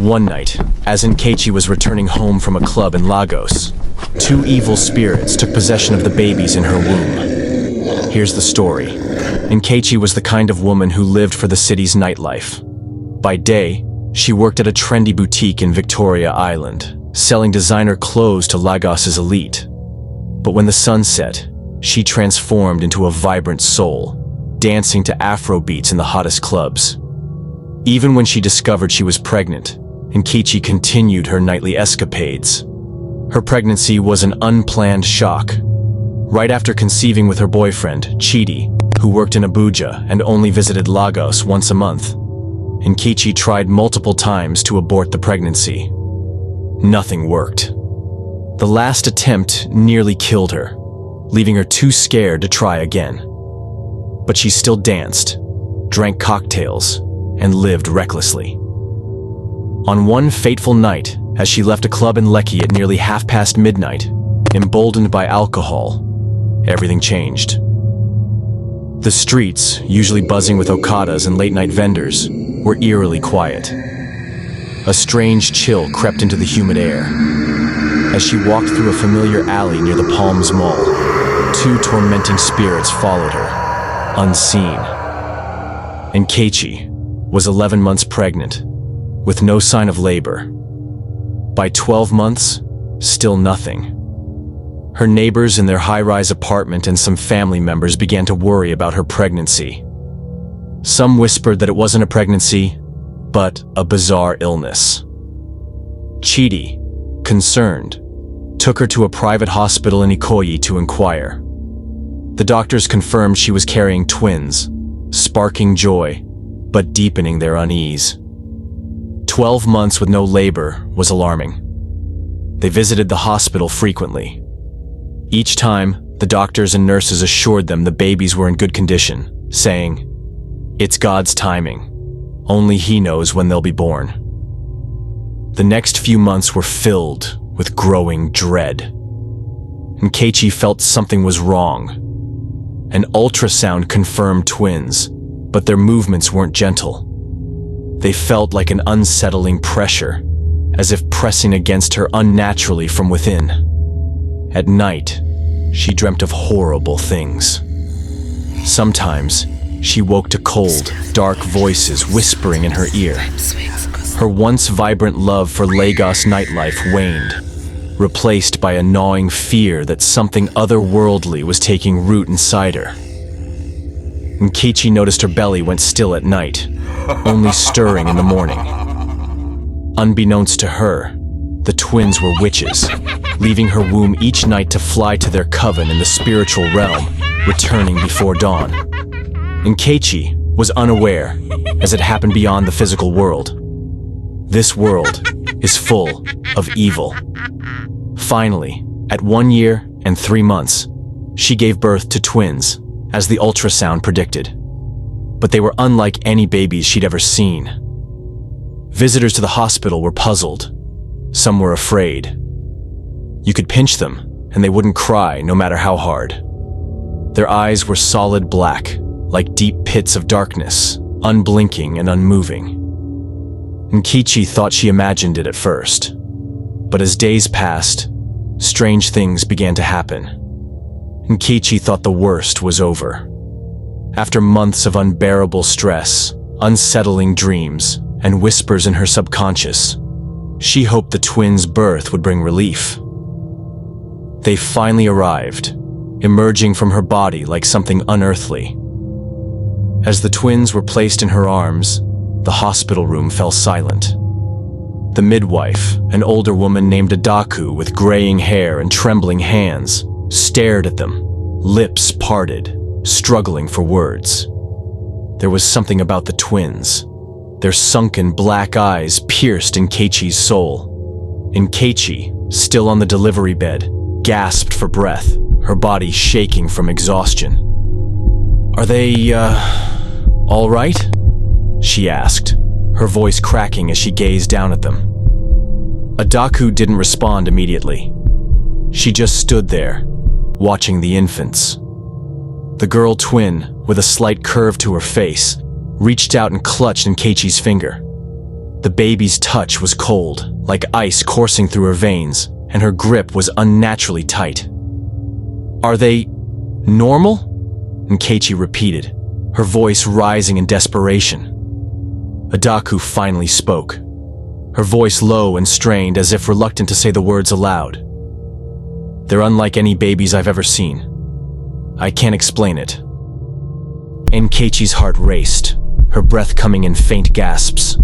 One night, as Nkechi was returning home from a club in Lagos, two evil spirits took possession of the babies in her womb. Here's the story. Nkechi was the kind of woman who lived for the city's nightlife. By day, she worked at a trendy boutique in Victoria Island, selling designer clothes to Lagos's elite. But when the sun set, she transformed into a vibrant soul, dancing to Afro beats in the hottest clubs. Even when she discovered she was pregnant, Nkechi continued her nightly escapades. Her pregnancy was an unplanned shock. Right after conceiving with her boyfriend, Chidi, who worked in Abuja and only visited Lagos once a month, Nkechi tried multiple times to abort the pregnancy. Nothing worked. The last attempt nearly killed her, leaving her too scared to try again. But she still danced, drank cocktails, and lived recklessly. On one fateful night, as she left a club in Lekki at nearly midnight, emboldened by alcohol, everything changed. The streets, usually buzzing with okadas and late-night vendors, were eerily quiet. A strange chill crept into the humid air. As she walked through a familiar alley near the Palms Mall, two tormenting spirits followed her, unseen. Nkechi was 11 months pregnant, with no sign of labor. By 12 months, still nothing. Her neighbors in their high-rise apartment and some family members began to worry about her pregnancy. Some whispered that it wasn't a pregnancy, but a bizarre illness. Chidi, concerned, took her to a private hospital in Ikoyi to inquire. The doctors confirmed she was carrying twins, sparking joy, but deepening their unease. 12 months with no labor was alarming. They visited the hospital frequently. Each time, the doctors and nurses assured them the babies were in good condition, saying, "It's God's timing. Only He knows when they'll be born." The next few months were filled with growing dread. Nkechi felt something was wrong. An ultrasound confirmed twins, but their movements weren't gentle. They felt like an unsettling pressure, as if pressing against her unnaturally from within. At night, she dreamt of horrible things. Sometimes, she woke to cold, dark voices whispering in her ear. Her once vibrant love for Lagos nightlife waned, replaced by a gnawing fear that something otherworldly was taking root inside her. Nkechi noticed her belly went still at night, only stirring in the morning. Unbeknownst to her, the twins were witches, leaving her womb each night to fly to their coven in the spiritual realm, returning before dawn. Nkechi was unaware, as it happened beyond the physical world. This world is full of evil. Finally, at 1 year and 3 months, she gave birth to twins, as the ultrasound predicted. But they were unlike any babies she'd ever seen. Visitors to the hospital were puzzled. Some were afraid. You could pinch them, and they wouldn't cry no matter how hard. Their eyes were solid black, like deep pits of darkness, unblinking and unmoving. Nkechi thought she imagined it at first. But as days passed, strange things began to happen. Nkechi thought the worst was over. After months of unbearable stress, unsettling dreams, and whispers in her subconscious, she hoped the twins' birth would bring relief. They finally arrived, emerging from her body like something unearthly. As the twins were placed in her arms, the hospital room fell silent. The midwife, an older woman named Adaku with graying hair and trembling hands, stared at them, lips parted, struggling for words. There was something about the twins. Their sunken black eyes pierced Nkechi's soul. Nkechi, still on the delivery bed, gasped for breath, her body shaking from exhaustion. "Are they, all right?" she asked, her voice cracking as she gazed down at them. Adaku didn't respond immediately. She just stood there, watching the infants. The girl twin, with a slight curve to her face, reached out and clutched Nkechi's finger. The baby's touch was cold, like ice coursing through her veins, and her grip was unnaturally tight. "Are they normal?" Nkechi repeated, her voice rising in desperation. Adaku finally spoke, her voice low and strained as if reluctant to say the words aloud. "They're unlike any babies I've ever seen. I can't explain it." Nkechi's heart raced, her breath coming in faint gasps.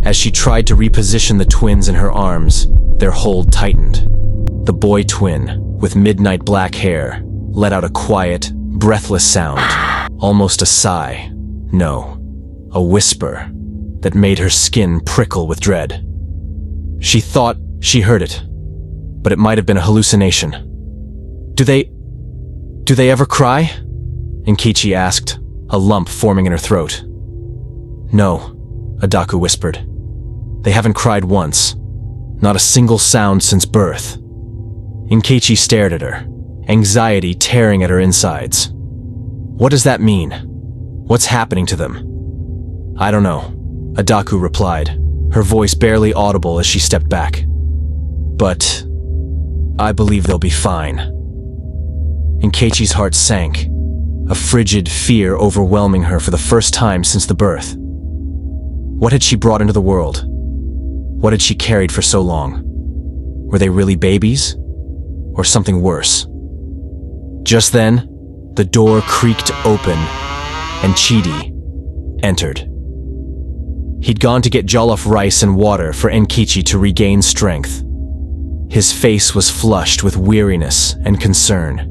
As she tried to reposition the twins in her arms, their hold tightened. The boy twin, with midnight black hair, let out a quiet, breathless sound, almost a sigh. No, a whisper that made her skin prickle with dread. She thought she heard it, but it might have been a hallucination. Do they ever cry?" Nkechi asked, a lump forming in her throat. "No," Adaku whispered. "They haven't cried once. Not a single sound since birth." Nkechi stared at her, anxiety tearing at her insides. "What does that mean? What's happening to them?" "I don't know," Adaku replied, her voice barely audible as she stepped back. "But I believe they'll be fine." Nkechi's heart sank, a frigid fear overwhelming her for the first time since the birth. What had she brought into the world? What had she carried for so long? Were they really babies? Or something worse? Just then, the door creaked open, and Chidi entered. He'd gone to get jollof rice and water for Nkechi to regain strength. His face was flushed with weariness and concern.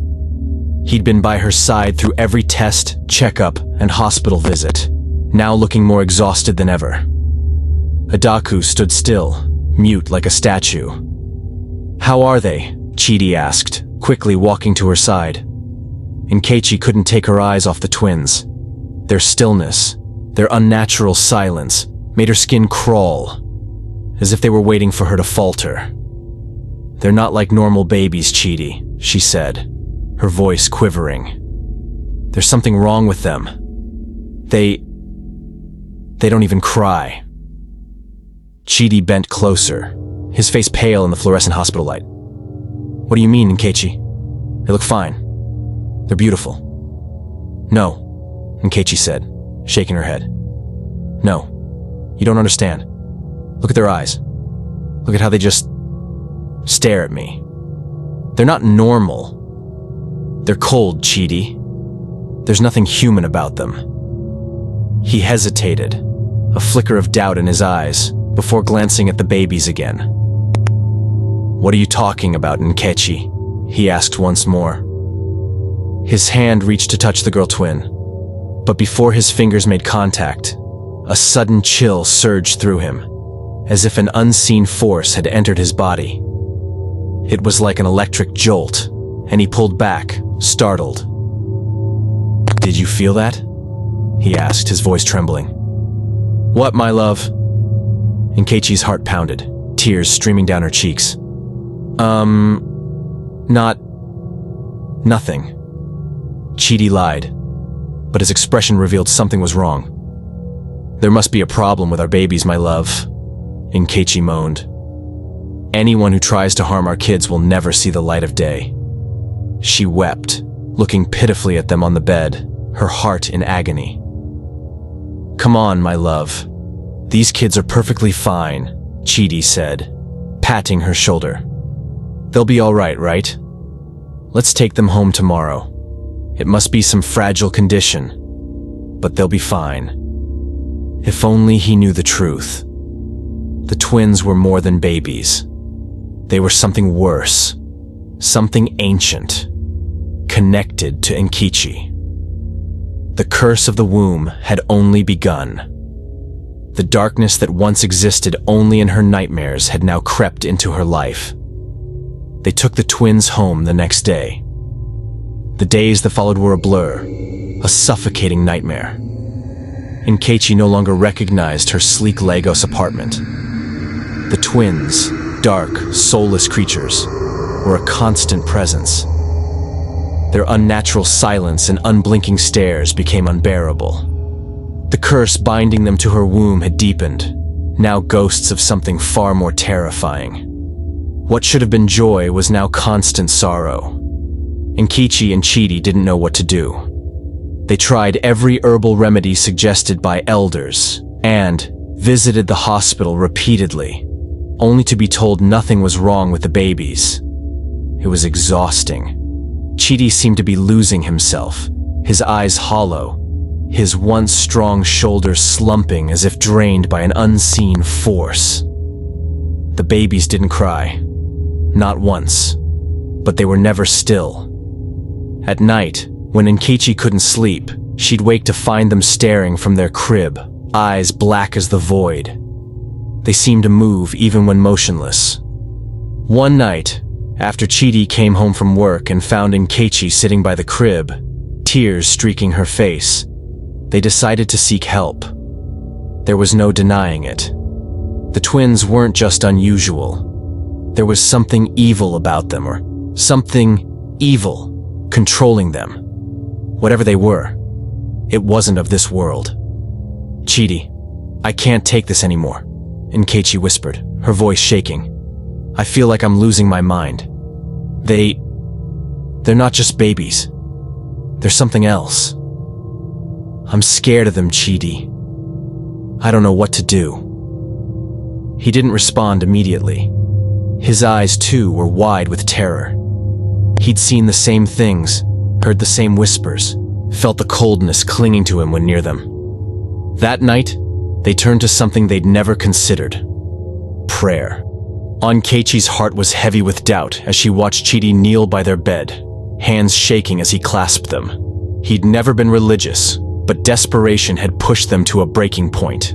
He'd been by her side through every test, checkup, and hospital visit, now looking more exhausted than ever. Adaku stood still, mute like a statue. "How are they?" Chidi asked, quickly walking to her side. Nkechi couldn't take her eyes off the twins. Their stillness, their unnatural silence, made her skin crawl, as if they were waiting for her to falter. "They're not like normal babies, Chidi," she said, her voice quivering. "There's something wrong with them. They don't even cry." Chidi bent closer, his face pale in the fluorescent hospital light. "What do you mean, Nkechi? They look fine. They're beautiful." "No," Nkechi said, shaking her head. "No, you don't understand. Look at their eyes. Look at how they just stare at me. They're not normal. They're cold, Chidi. There's nothing human about them." He hesitated, a flicker of doubt in his eyes, before glancing at the babies again. "What are you talking about, Nkechi?" he asked once more. His hand reached to touch the girl twin, but before his fingers made contact, a sudden chill surged through him, as if an unseen force had entered his body. It was like an electric jolt, and he pulled back, startled. "Did you feel that?" he asked, his voice trembling. "What, my love?" Nkechi's heart pounded, tears streaming down her cheeks. Nothing. Chidi lied, but his expression revealed something was wrong. "There must be a problem with our babies, my love," Nkechi moaned. "Anyone who tries to harm our kids will never see the light of day." She wept, looking pitifully at them on the bed, her heart in agony. "Come on, my love. These kids are perfectly fine," Chidi said, patting her shoulder. "They'll be all right? Let's take them home tomorrow. It must be some fragile condition, but they'll be fine." If only he knew the truth. The twins were more than babies. They were something worse, something ancient, connected to Nkechi. The curse of the womb had only begun. The darkness that once existed only in her nightmares had now crept into her life. They took the twins home the next day. The days that followed were a blur, a suffocating nightmare. Nkechi no longer recognized her sleek Lagos apartment. The twins, dark, soulless creatures, were a constant presence. Their unnatural silence and unblinking stares became unbearable. The curse binding them to her womb had deepened, now ghosts of something far more terrifying. What should have been joy was now constant sorrow. Nkechi and Chidi didn't know what to do. They tried every herbal remedy suggested by elders and visited the hospital repeatedly, only to be told nothing was wrong with the babies. It was exhausting. Chidi seemed to be losing himself, his eyes hollow, his once strong shoulders slumping as if drained by an unseen force. The babies didn't cry. Not once. But they were never still. At night, when Nkechi couldn't sleep, she'd wake to find them staring from their crib, eyes black as the void. They seemed to move even when motionless. One night, after Chidi came home from work and found Nkechi sitting by the crib, tears streaking her face, they decided to seek help. There was no denying it. The twins weren't just unusual. There was something evil about them, or something evil controlling them. Whatever they were, it wasn't of this world. "Chidi, I can't take this anymore," Nkechi whispered, her voice shaking. "I feel like I'm losing my mind. They're not just babies. They're something else. I'm scared of them, Chidi. I don't know what to do." He didn't respond immediately. His eyes, too, were wide with terror. He'd seen the same things, heard the same whispers, felt the coldness clinging to him when near them. That night, they turned to something they'd never considered: prayer. Nkechi's heart was heavy with doubt as she watched Chidi kneel by their bed, hands shaking as he clasped them. He'd never been religious, but desperation had pushed them to a breaking point.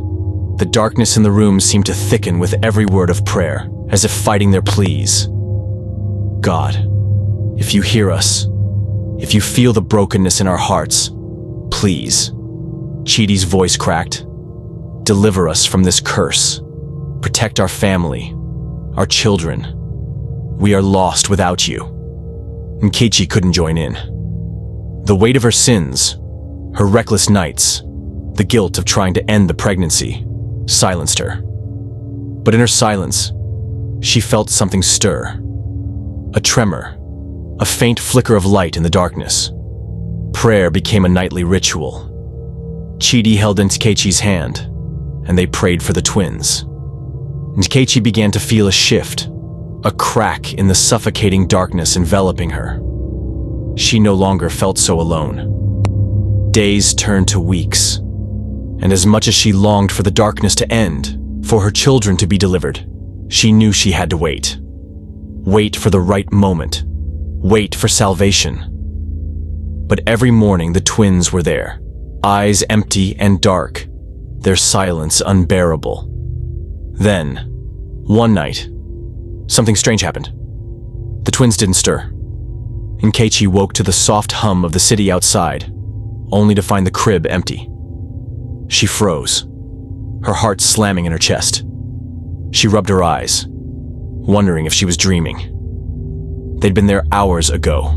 The darkness in the room seemed to thicken with every word of prayer, as if fighting their pleas. "God, if you hear us, if you feel the brokenness in our hearts, please," Chidi's voice cracked, "deliver us from this curse. Protect our family, our children. We are lost without you." Nkechi couldn't join in. The weight of her sins, her reckless nights, the guilt of trying to end the pregnancy, silenced her. But in her silence, she felt something stir. A tremor, a faint flicker of light in the darkness. Prayer became a nightly ritual. Chidi held Nkechi's hand, and they prayed for the twins. Nkechi began to feel a shift, a crack in the suffocating darkness enveloping her. She no longer felt so alone. Days turned to weeks, and as much as she longed for the darkness to end, for her children to be delivered, she knew she had to wait. Wait for the right moment. Wait for salvation. But every morning the twins were there, eyes empty and dark, their silence unbearable. Then, one night, something strange happened. The twins didn't stir. Nkechi woke to the soft hum of the city outside, only to find the crib empty. She froze, her heart slamming in her chest. She rubbed her eyes, wondering if she was dreaming. They'd been there hours ago.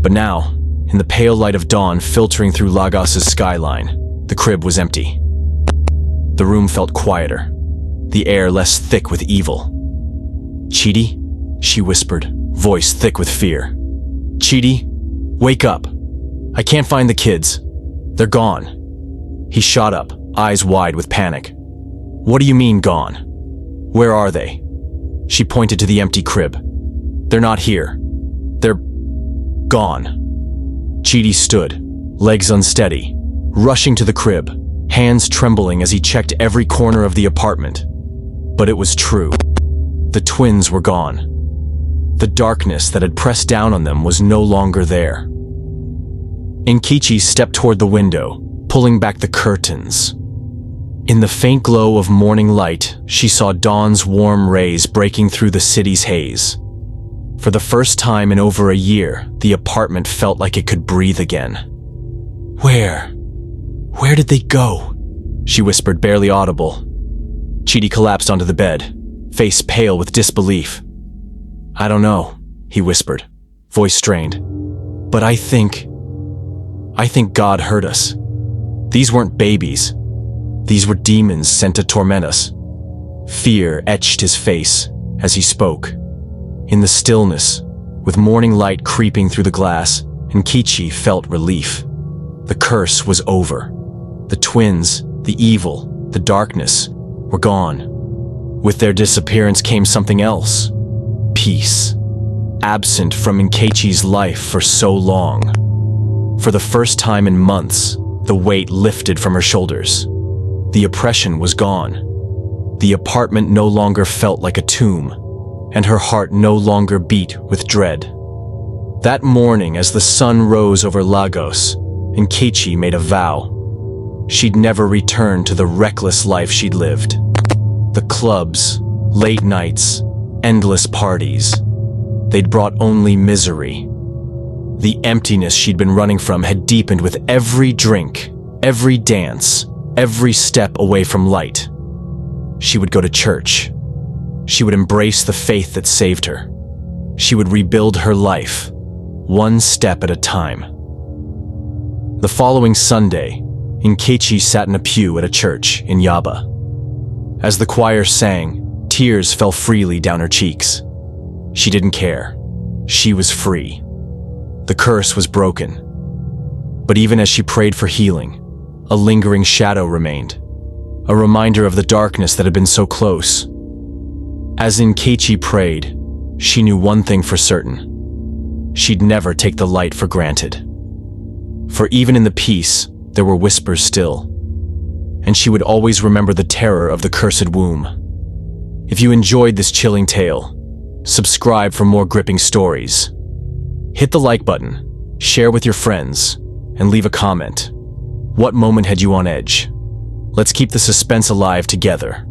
But now, in the pale light of dawn filtering through Lagos's skyline, the crib was empty. The room felt quieter, the air less thick with evil. "Chidi?" she whispered, voice thick with fear. "Chidi, wake up. I can't find the kids. They're gone." He shot up, eyes wide with panic. "What do you mean, gone? Where are they?" She pointed to the empty crib. "They're not here. They're gone." Chidi stood, legs unsteady, rushing to the crib, hands trembling as he checked every corner of the apartment. But it was true. The twins were gone. The darkness that had pressed down on them was no longer there. Nkechi stepped toward the window, pulling back the curtains. In the faint glow of morning light, she saw dawn's warm rays breaking through the city's haze. For the first time in over a year, the apartment felt like it could breathe again. Where did they go?" she whispered, barely audible. Chidi collapsed onto the bed, face pale with disbelief. "I don't know," he whispered, voice strained. "But I think God heard us. These weren't babies. These were demons sent to torment us. Fear etched his face as he spoke. In the stillness, with morning light creeping through the glass, Nkechi felt relief. The curse was over. The twins, the evil, the darkness, were gone. With their disappearance came something else. Peace. Absent from Nkechi's life for so long. For the first time in months, the weight lifted from her shoulders. The oppression was gone. The apartment no longer felt like a tomb, and her heart no longer beat with dread. That morning, as the sun rose over Lagos, Nkechi made a vow. She'd never return to the reckless life she'd lived. The clubs, late nights, endless parties. They'd brought only misery. The emptiness she'd been running from had deepened with every drink, every dance, every step away from light. She would go to church. She would embrace the faith that saved her. She would rebuild her life, one step at a time. The following Sunday, Nkechi sat in a pew at a church in Yaba. As the choir sang, tears fell freely down her cheeks. She didn't care. She was free. The curse was broken. But even as she prayed for healing, a lingering shadow remained, a reminder of the darkness that had been so close. As Nkechi prayed, she knew one thing for certain. She'd never take the light for granted. For even in the peace, there were whispers still, and she would always remember the terror of the cursed womb. If you enjoyed this chilling tale, subscribe for more gripping stories. Hit the like button, share with your friends, and leave a comment. What moment had you on edge? Let's keep the suspense alive together.